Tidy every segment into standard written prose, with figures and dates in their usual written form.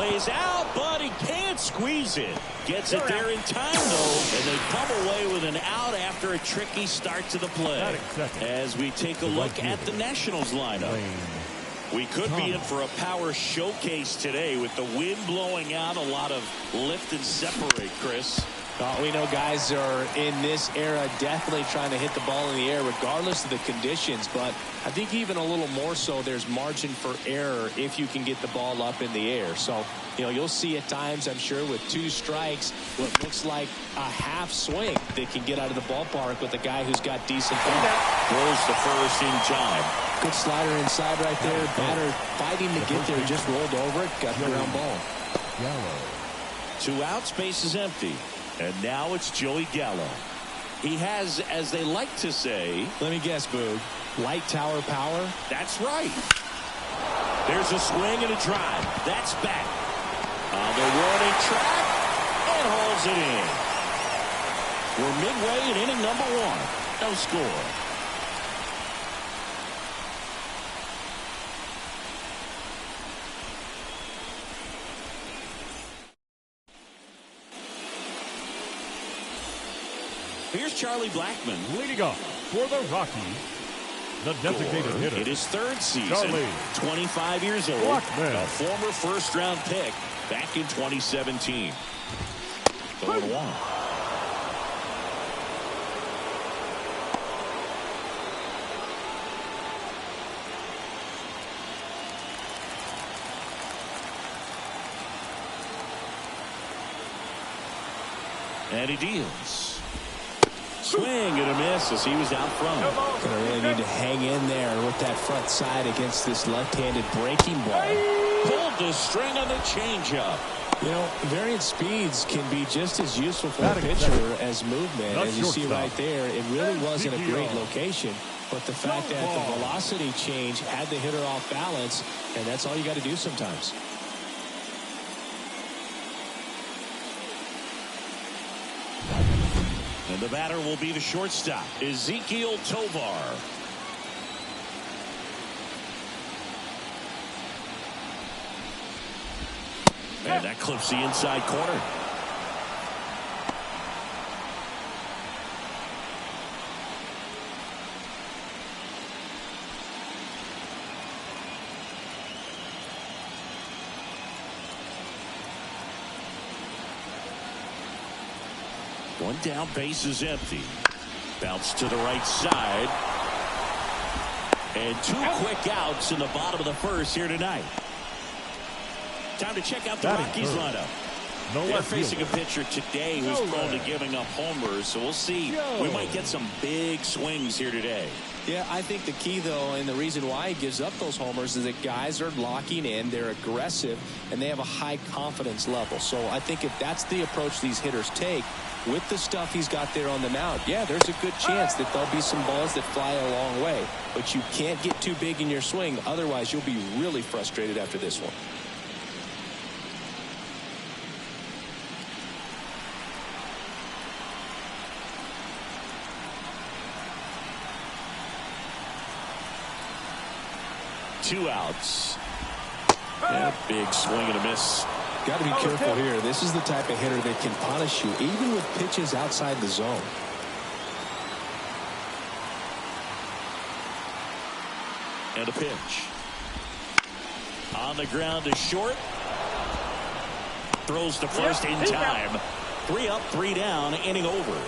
Lays out, but he can't squeeze it. Gets it there in time, though, and they come away with an out after a tricky start to the play. As we take a look at the Nationals lineup. We could be in for a power showcase today with the wind blowing out, a lot of lift and separate, Chris. We know guys are in this era definitely trying to hit the ball in the air regardless of the conditions, but I think even a little more so there's margin for error if you can get the ball up in the air. So, you know, you'll see at times, I'm sure, with 2 strikes, what looks like a half swing that can get out of the ballpark with a guy who's got decent ball. Throws the first in time. Good slider inside right there. Batter fighting to get there, just rolled over it, got the ground ball. 2 outs, base is empty. And now it's Joey Gallo. He has, as they like to say, let me guess, Boog, light tower power? That's right. There's a swing and a drive. That's back. On the warning track, and hauls it in. We're midway in inning number 1. No score. Here's Charlie Blackmon. Leading off for the Rockies, the designated hitter. In his 3rd season, Charlie 25 years old, Blackmon. a former first-round pick back in 2017. 0-1. And he deals. Swing and a miss as he was out front. Gonna really need to hang in there with that front side against this left-handed breaking ball. Pulled the string on the changeup. You know, variant speeds can be just as useful for a pitcher as movement. As you see right there, it really wasn't a great location. But the fact that the velocity change had the hitter off balance, and that's all you got to do sometimes. And the batter will be the shortstop, Ezekiel Tovar. And that clips the inside corner. One down, base is empty. Bounce to the right side. And 2 quick outs in the bottom of the 1st here tonight. Time to check out the Rockies lineup. They're facing a pitcher today who's prone to giving up homers, so we'll see. We might get some big swings here today. Yeah, I think the key, though, and the reason why he gives up those homers is that guys are locking in, they're aggressive, and they have a high confidence level. So I think if that's the approach these hitters take, with the stuff he's got there on the mound, yeah, there's a good chance that there'll be some balls that fly a long way. But you can't get too big in your swing, otherwise you'll be really frustrated after this one. Two outs. And a big swing and a miss. Got to be careful here. This is the type of hitter that can punish you even with pitches outside the zone. And a pitch. On the ground to short. Throws to first in time. 3 up, 3 down, inning over.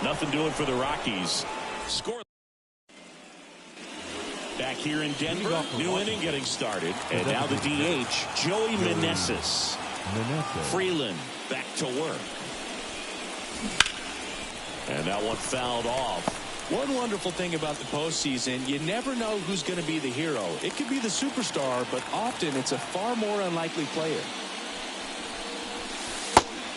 Nothing doing for the Rockies. Score. Back here in Denver, new inning getting started. And now the DH, Joey Meneses. Freeland back to work. And that one fouled off. One wonderful thing about the postseason, you never know who's going to be the hero. It could be the superstar, but often it's a far more unlikely player.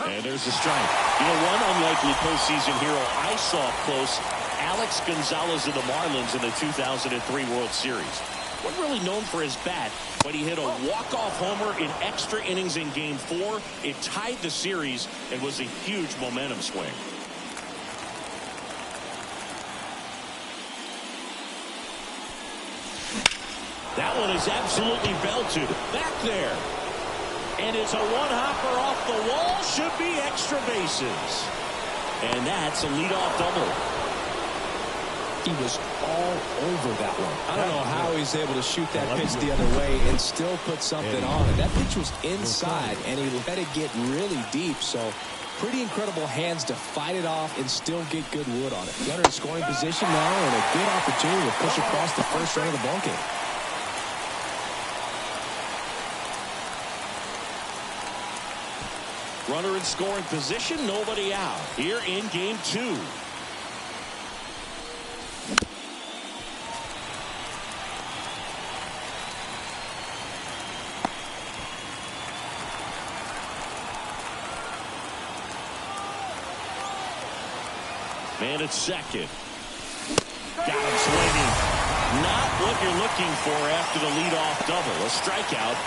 And there's a strike. You know, one unlikely postseason hero I saw up close, Alex Gonzalez of the Marlins in the 2003 World Series. Wasn't really known for his bat, but he hit a walk-off homer in extra innings in Game 4. It tied the series and was a huge momentum swing. That one is absolutely belted. Back there. And it's a one-hopper off the wall. Should be extra bases. And that's a leadoff double. He was all over that one. I don't know how he's able to shoot that pitch the other way and still put something on it. That pitch was inside, and he let it get really deep. So pretty incredible hands to fight it off and still get good wood on it. Runner in scoring position now, and a good opportunity to push across the first run of the ballgame. Runner in scoring position, nobody out. Here in game 2. Man at second. Got him swinging. Not what you're looking for after the leadoff double. A strikeout,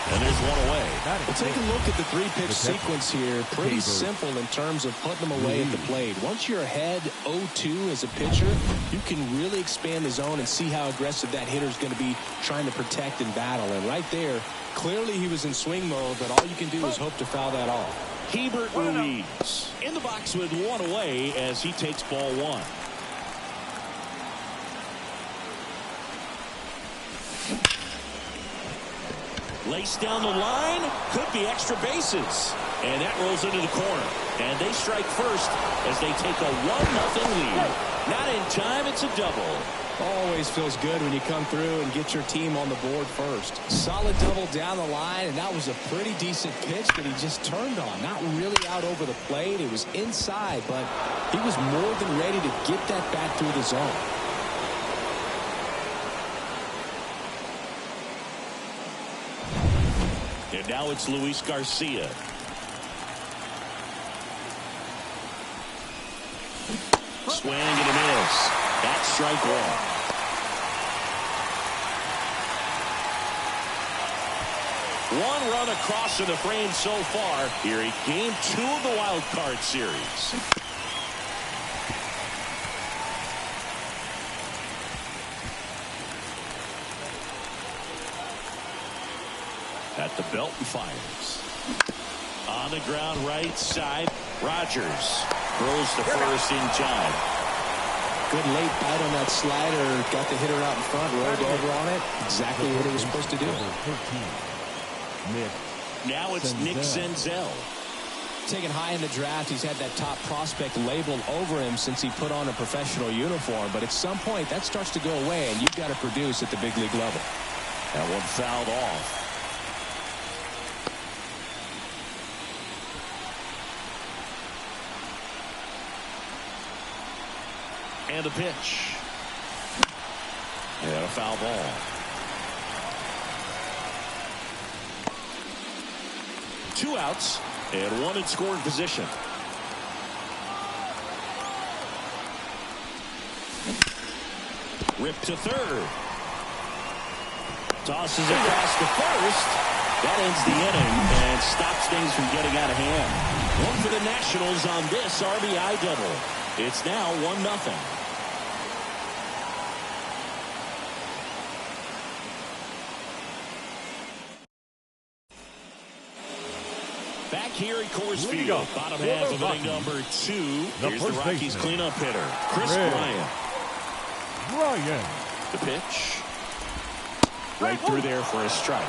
and there's one away. Well, take a look at the three-pitch sequence here. Pretty simple in terms of putting them away at the plate. Once you're ahead 0-2 as a pitcher, you can really expand the zone and see how aggressive that hitter is going to be trying to protect and battle. And right there, clearly he was in swing mode, but all you can do is hope to foul that off. Hebert Ruiz in the box with one away as he takes ball 1. Laced down the line, could be extra bases. And that rolls into the corner. And they strike first as they take a 1-0 lead. Not in time, it's a double. Always feels good when you come through and get your team on the board first. Solid double down the line, and that was a pretty decent pitch that he just turned on. Not really out over the plate. It was inside, but he was more than ready to get that bat through the zone. And now it's Luis Garcia. Swing and a miss. That's strike 1. One run across in the frame so far here in game 2 of the wild card series. At the belt and fires. On the ground right side. Rogers throws to first in time. Good late bite on that slider. Got the hitter out in front, rolled over on it. Exactly what he was supposed to do. Now it's Nick Senzel. Taken high in the draft, he's had that top prospect labeled over him since he put on a professional uniform. But at some point, that starts to go away, and you've got to produce at the big league level. That one fouled off. And the pitch. And a foul ball. Two outs and one in scoring position. Ripped to third. Tosses it past to first. That ends the inning and stops things from getting out of hand. One for the Nationals on this RBI double. It's now 1-0. Back here at Coors Field, bottom half of inning number 2. Here's the Rockies cleanup hitter, Chris Bryant. The pitch. Right through there for a strike.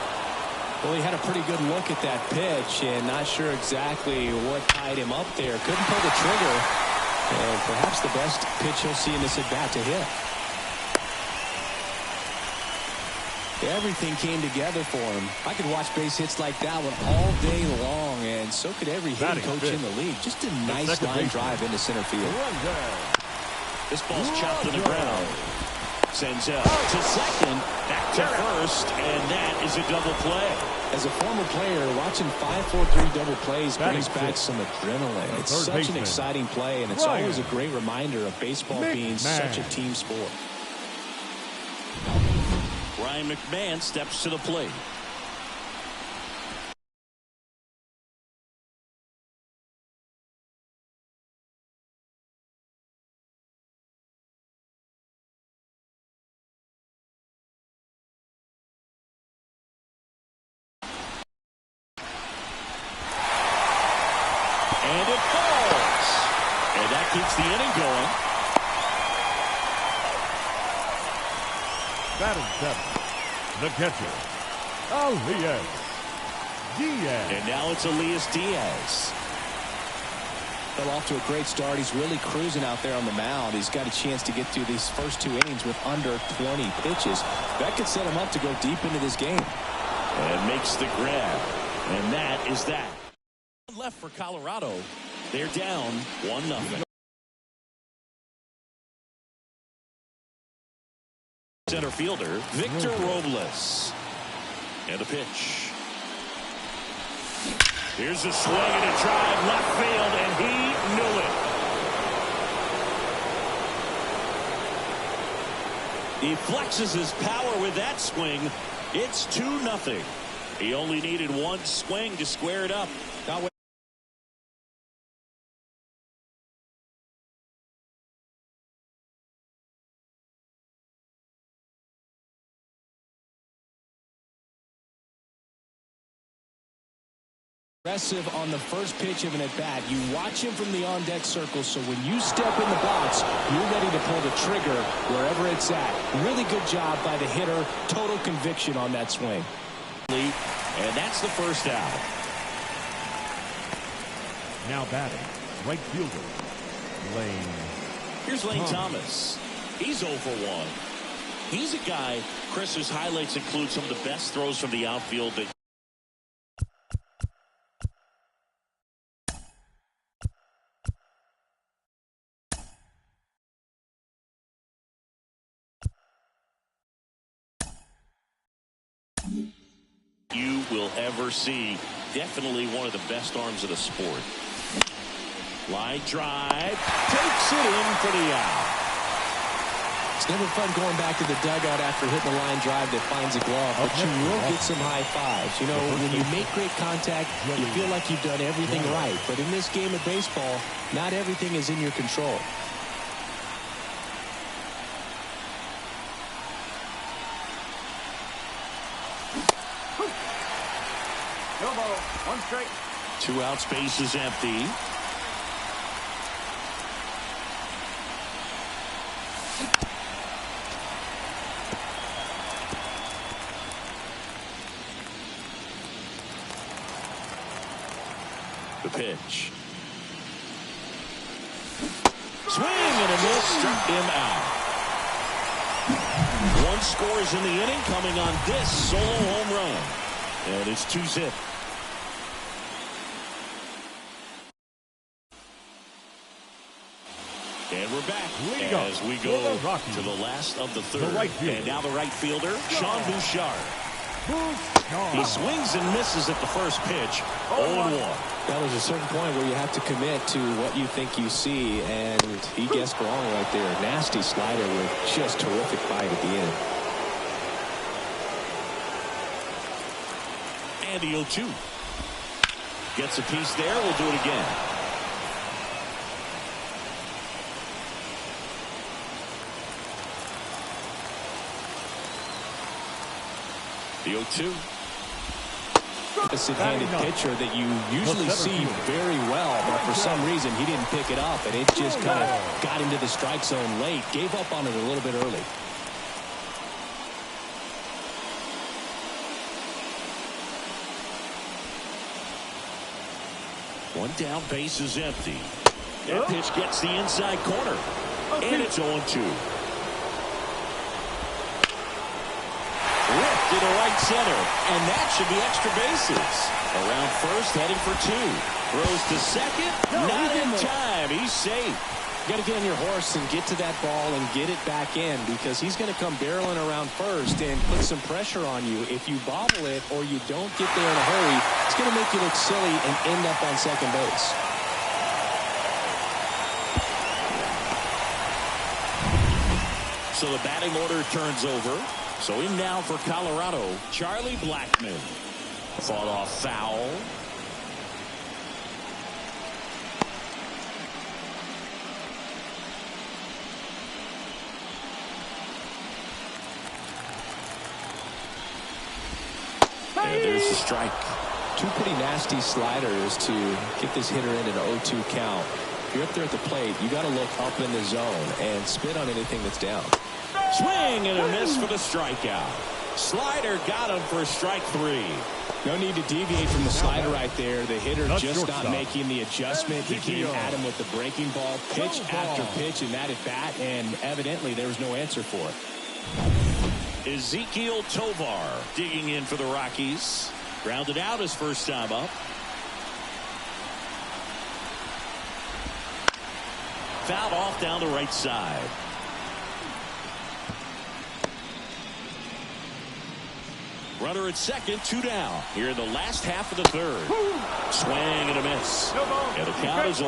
Well, he had a pretty good look at that pitch and not sure exactly what tied him up there. Couldn't pull the trigger. And perhaps the best pitch he'll see in this at-bat to hit. Everything came together for him. I could watch base hits like that one all day long, and so could every hitting coach in the league. Just a nice line drive into center field. This ball's chopped to the ground. Senzel to second, back to first, and that is a double play. As a former player, watching 5-4-3 double plays brings back some adrenaline. It's such an exciting play, and it's always a great reminder of baseball being such a team sport. Ryan McMahon steps to the plate. And it falls. And that keeps the inning going. Batting seventh, the catcher, Elias Diaz. And now it's Elias Diaz. Well, off to a great start. He's really cruising out there on the mound. He's got a chance to get through these first 2 innings with under 20 pitches. That could set him up to go deep into this game. And makes the grab. And that is that. Left for Colorado. They're down 1-0. Center fielder Victor Robles. And a pitch. Here's a swing and a drive left field, and he knew it. He flexes his power with that swing. It's 2-0. He only needed one swing to square it up. Now, aggressive on the first pitch of an at-bat. You watch him from the on-deck circle, so when you step in the box, you're ready to pull the trigger wherever it's at. Really good job by the hitter. Total conviction on that swing. And that's the first out. Now batting, right fielder, Lane. Here's Lane Thomas. He's 0 for 1. He's a guy, Chris, whose highlights include some of the best throws from the outfield that you will ever see. Definitely one of the best arms of the sport. Line drive, takes it in for the out. It's never fun going back to the dugout after hitting the line drive that finds a glove, but you will get some high fives. You know, when you make great contact, you feel like you've done everything right. But in this game of baseball, not everything is in your control. No ball, 1 strike. 2 outs, base is empty. The pitch. Swing and a miss, struck him out. 1 scores in the inning, coming on this solo home run. And it's 2-zip. And we're back as we go to the last of the third. And now the right fielder, Sean Bouchard. He swings and misses at the first pitch. 0-1. Well, there's a certain point where you have to commit to what you think you see, and he guessed wrong right there. Nasty slider with just terrific bite at the end. And the 0-2. Gets a piece there. We'll do it again. The 0-2. Opposite-handed pitcher that you usually see very well, but for some reason he didn't pick it up, and it just kind of got into the strike zone late. Gave up on it a little bit early. One down, base is empty. That pitch gets the inside corner, and it's 0-2. To the right center, and that should be extra bases. Around first, heading for 2. Throws to second, not in time. He's safe. You got to get on your horse and get to that ball and get it back in, because he's going to come barreling around first and put some pressure on you. If you bobble it or you don't get there in a hurry, it's going to make you look silly and end up on second base. So the batting order turns over. So in now for Colorado, Charlie Blackmon. Fought off foul. And there's the strike. Two pretty nasty sliders to get this hitter in an 0-2 count. If you're up there at the plate, you got to look up in the zone and spit on anything that's down. Swing and a miss for the strikeout. Slider got him for strike 3. No need to deviate from the slider right there. The hitter just not making the adjustment. He came at him with the breaking ball, pitch after pitch, and that at bat, and evidently there was no answer for it. Ezekiel Tovar digging in for the Rockies. Grounded out his first time up. Fouled off down the right side. Runner at second, 2 down. Here in the last half of the third. Swing and a miss. And the count is 0-2.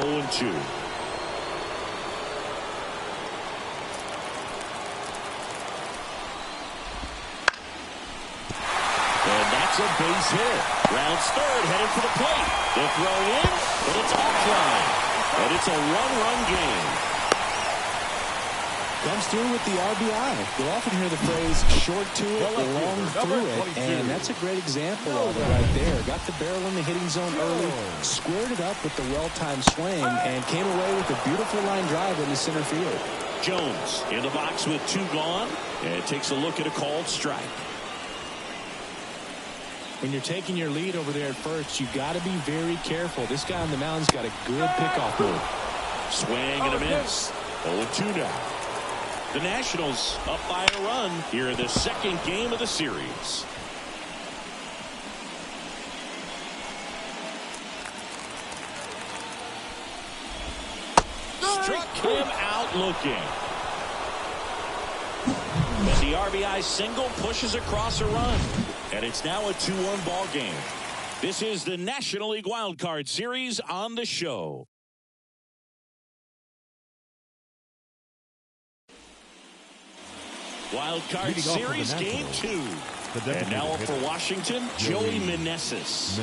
And that's a base hit. Rounds third, headed for the plate. The throw in, but it's offline. And it's a 1-run game. Comes through with the RBI. You'll often hear the phrase short to it, long through it, and that's a great example of it right there. Got the barrel in the hitting zone early, squared it up with the well-timed swing, and came away with a beautiful line drive into center field. Jones in the box with 2 gone, and takes a look at a called strike. When you're taking your lead over there at first, you got to be very careful. This guy on the mound's got a good pickoff move. Swing and a miss. 0-2 now. The Nationals up by a run here in the second game of the series. Struck him out looking. And the RBI single pushes across a run. And it's now a 2-1 ball game. This is the National League Wild Card Series on the show. Wild Card Series Game 2. And now up for Washington, Joey Meneses.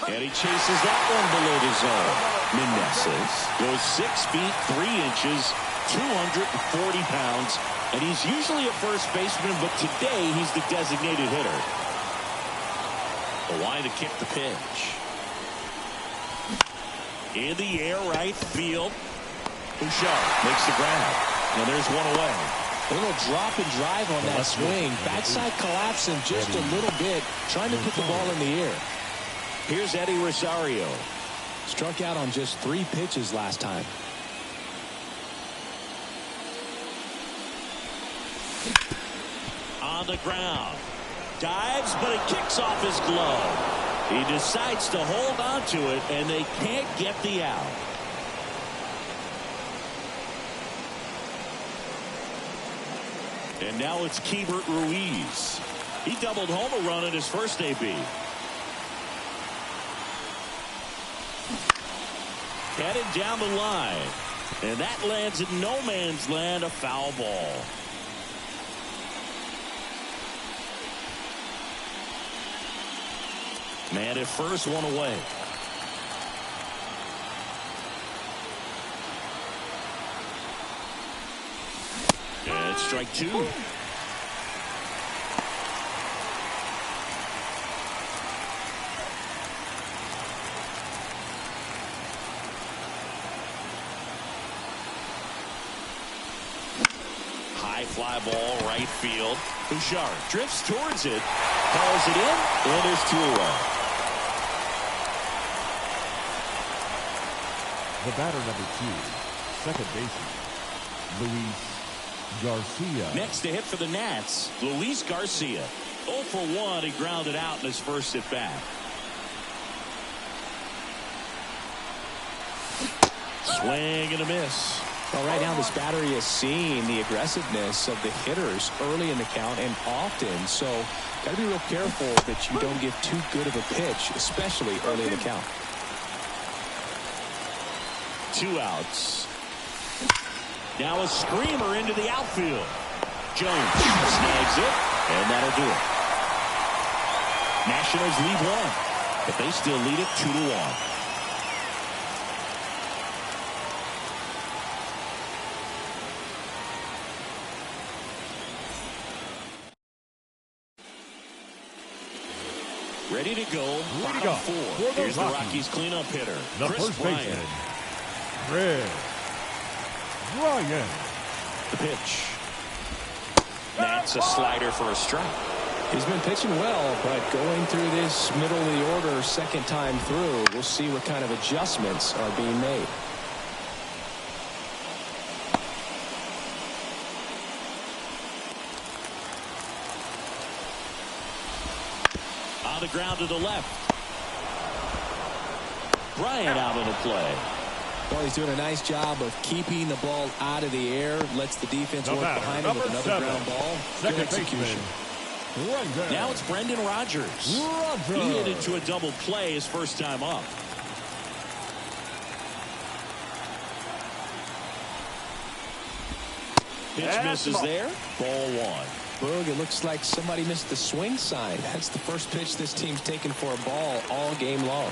And he chases that one below the zone. Meneses goes 6 feet 3 inches, 240 pounds, and he's usually a first baseman, but today he's the designated hitter. The line to kick the pitch. In the air, right field. Bouchard makes the grab. And there's one away. A little drop and drive on that swing. Backside collapsing just a little bit, trying to put the ball in the air. Here's Eddie Rosario. Struck out on just 3 pitches last time. On the ground. Dives, but it kicks off his glove. He decides to hold on to it, and they can't get the out. And now it's Keibert Ruiz. He doubled home a run in his first AB. Headed down the line. And that lands in no man's land, a foul ball. Man at first, one away. And strike 2. High fly ball, right field. Bouchard drifts towards it, hauls it in, and there's 2 away. The batter number 2, second baseman, Luis Garcia. Next to hit for the Nats, Luis Garcia. 0 for 1, he grounded out in his first at bat. Swing and a miss. Well, right now this battery is seeing the aggressiveness of the hitters early in the count and often, so got to be real careful that you don't give too good of a pitch, especially early in the count. 2 outs. Now a screamer into the outfield. Jones snags it, and that'll do it. Nationals lead 1, but they still lead it 2-1. Ready to go. Bottom four. Here's the Rockies cleanup hitter, the Chris first Bryant. baseman, Chris Bryant. The pitch. That's a slider for a strike. He's been pitching well, but going through this middle of the order second time through, we'll see what kind of adjustments are being made. On the ground to the left. Bryant out of the play. Well, he's doing a nice job of keeping the ball out of the air. Lets the defense work behind him with another ground ball. Good execution. Now it's Brendan Rodgers. He hit into a double play his first time up. Pitch misses there. Ball one. Boog, it looks like somebody missed the swing sign. That's the first pitch this team's taken for a ball all game long.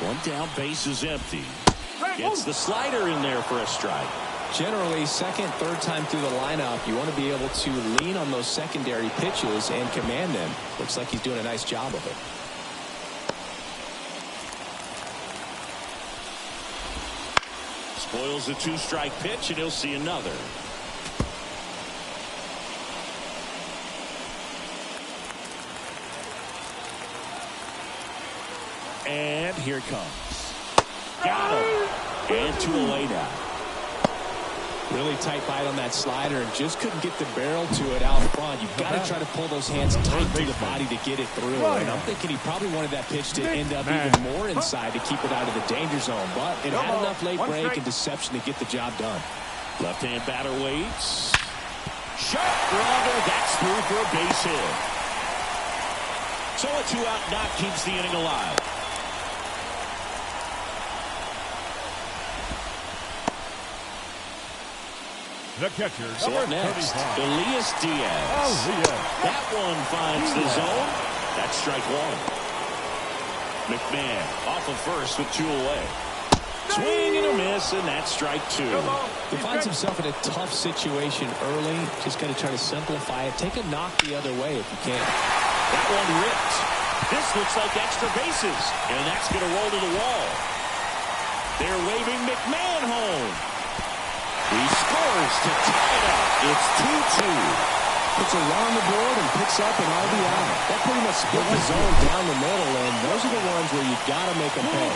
One down, base is empty. Gets the slider in there for a strike. Generally, second, third time through the lineup, you want to be able to lean on those secondary pitches and command them. Looks like he's doing a nice job of it. Spoils a two-strike pitch, and he'll see another. And here it comes. Got him. And 2 away now. Really tight bite on that slider and just couldn't get the barrel to it out front. You've got to try to pull those hands tight through the body to get it through. And I'm thinking he probably wanted that pitch to end up even more inside to keep it out of the danger zone. But it had enough late break and deception to get the job done. Left-hand batter waits. Sharp grounder. That's through for a base hit. So a 2-out knock keeps the inning alive. The catcher, So next, Elias Diaz. That one finds the zone. That's strike one. McMahon off of first with 2 away. Swing and a miss, and that's strike 2. He finds himself in a tough situation early. Just got to try to simplify it. Take a knock the other way if you can. That one ripped. This looks like extra bases, and that's going to roll to the wall. They're waving McMahon home. He scores to tie it up. It's 2-2. Puts a run on the board and picks up an RBI. That pretty much split the zone down the middle, and those are the ones where you've got to make them pay.